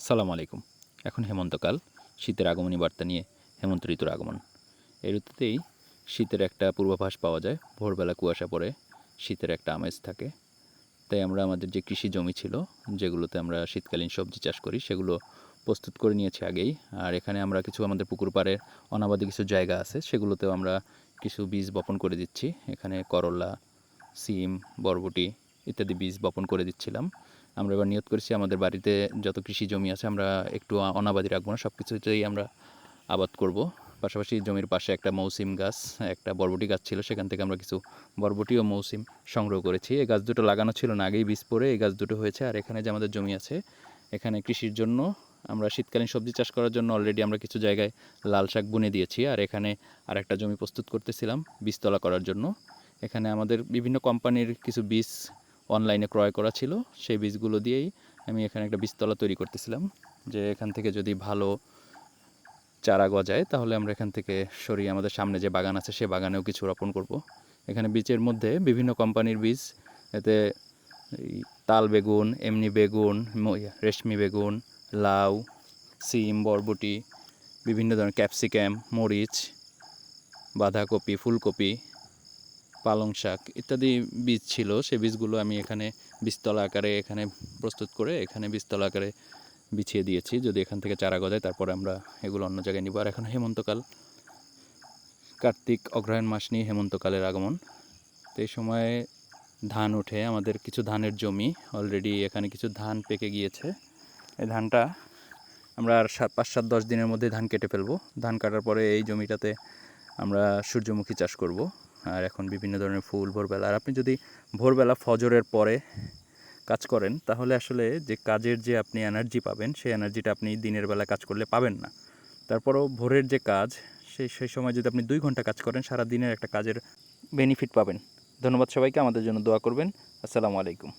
সালামু আলাইকুম। এখন হেমন্তকাল, শীতের আগমনী বার্তা নিয়ে হেমন্ত ঋতুর আগমন। এই ঋতুতেই শীতের একটা পূর্বাভাস পাওয়া যায়। ভোরবেলা কুয়াশা পড়ে শীতের একটা আমেজ থাকে। তাই আমরা আমাদের যে কৃষি জমি ছিল, যেগুলোতে আমরা শীতকালীন সবজি চাষ করি, সেগুলো প্রস্তুত করে নিয়েছি আগেই। আর এখানে আমরা কিছু আমাদের পুকুর পাড়ে অনাবাদি কিছু জায়গা আছে, সেগুলোতেও আমরা কিছু বীজ বপন করে দিচ্ছি। এখানে করলা, সিম, বরবটি ইত্যাদি বীজ বপন করে দিচ্ছিলাম। আমরা এবার নিয়ত করেছি আমাদের বাড়িতে যত কৃষি জমি আছে আমরা একটু অনাবাদি রাখবো না, সব কিছুতেই আমরা আবাদ করব। পাশাপাশি জমির পাশে একটা মৌসিম গাছ, একটা বরবটি গাছ ছিল, সেখান থেকে আমরা কিছু বরবটি ও মৌসিম সংগ্রহ করেছি। এই গাছ দুটো লাগানো ছিল না, আগেই বীজ পড়ে এই গাছ দুটো হয়েছে। আর এখানে যে আমাদের জমি আছে, এখানে কৃষির জন্য আমরা শীতকালীন সবজি চাষ করার জন্য অলরেডি আমরা কিছু জায়গায় লাল শাক বুনে দিয়েছি। আর এখানে আর একটা জমি প্রস্তুত করতেছিলাম বীজতলা করার জন্য। এখানে আমাদের বিভিন্ন কোম্পানির কিছু বীজ অনলাইনে ক্রয় করা ছিল, সেই বীজগুলো দিয়েই আমি এখানে একটা বীজতলা তৈরি করতেছিলাম, যে এখান থেকে যদি ভালো চারা গজায় তাহলে আমরা এখান থেকে সরিয়ে আমাদের সামনে যে বাগান আছে সে বাগানেও কিছু রোপণ করব। এখানে বীজের মধ্যে বিভিন্ন কোম্পানির বীজ, এতে তাল বেগুন, এমনি বেগুন, রেশমি বেগুন, লাউ, সিম, বরবটি, বিভিন্ন ধরনের ক্যাপসিকাম, মরিচ, বাঁধাকপি, ফুলকপি, পালং শাক ইত্যাদি বীজ ছিল। সেই বীজগুলো আমি এখানে বীজতলা আকারে এখানে প্রস্তুত করে এখানে বীজতলা আকারে বিছিয়ে দিয়েছি। যদি এখান থেকে চারা গজায় তারপরে আমরা এগুলো অন্য জায়গায় নিব। আর এখন হেমন্তকাল, কার্তিক অগ্রহায়ণ মাস নিয়ে হেমন্তকালের আগমন। তো এই সময়ে ধান ওঠে, আমাদের কিছু ধানের জমি অলরেডি, এখানে কিছু ধান পেকে গিয়েছে। এই ধানটা আমরা আর 5-7-10 দিনের মধ্যে ধান কেটে ফেলবো। ধান কাটার পরে এই জমিটাতে আমরা সূর্যমুখী চাষ করব। আর এখন বিভিন্ন ধরনের ফুল ভোরবেলা, আর আপনি যদি ভোরবেলা ফজরের পরে কাজ করেন তাহলে আসলে যে কাজের যে আপনি এনার্জি পাবেন, সেই এনার্জিটা আপনি দিনের বেলা কাজ করলে পাবেন না। তারপরেও ভোরের যে কাজ, সেই সময় যদি আপনি 2 ঘন্টা কাজ করেন, সারা দিনের একটা কাজের বেনিফিট পাবেন। ধন্যবাদ সবাইকে, আমাদের জন্য দোয়া করবেন। আসসালামু আলাইকুম।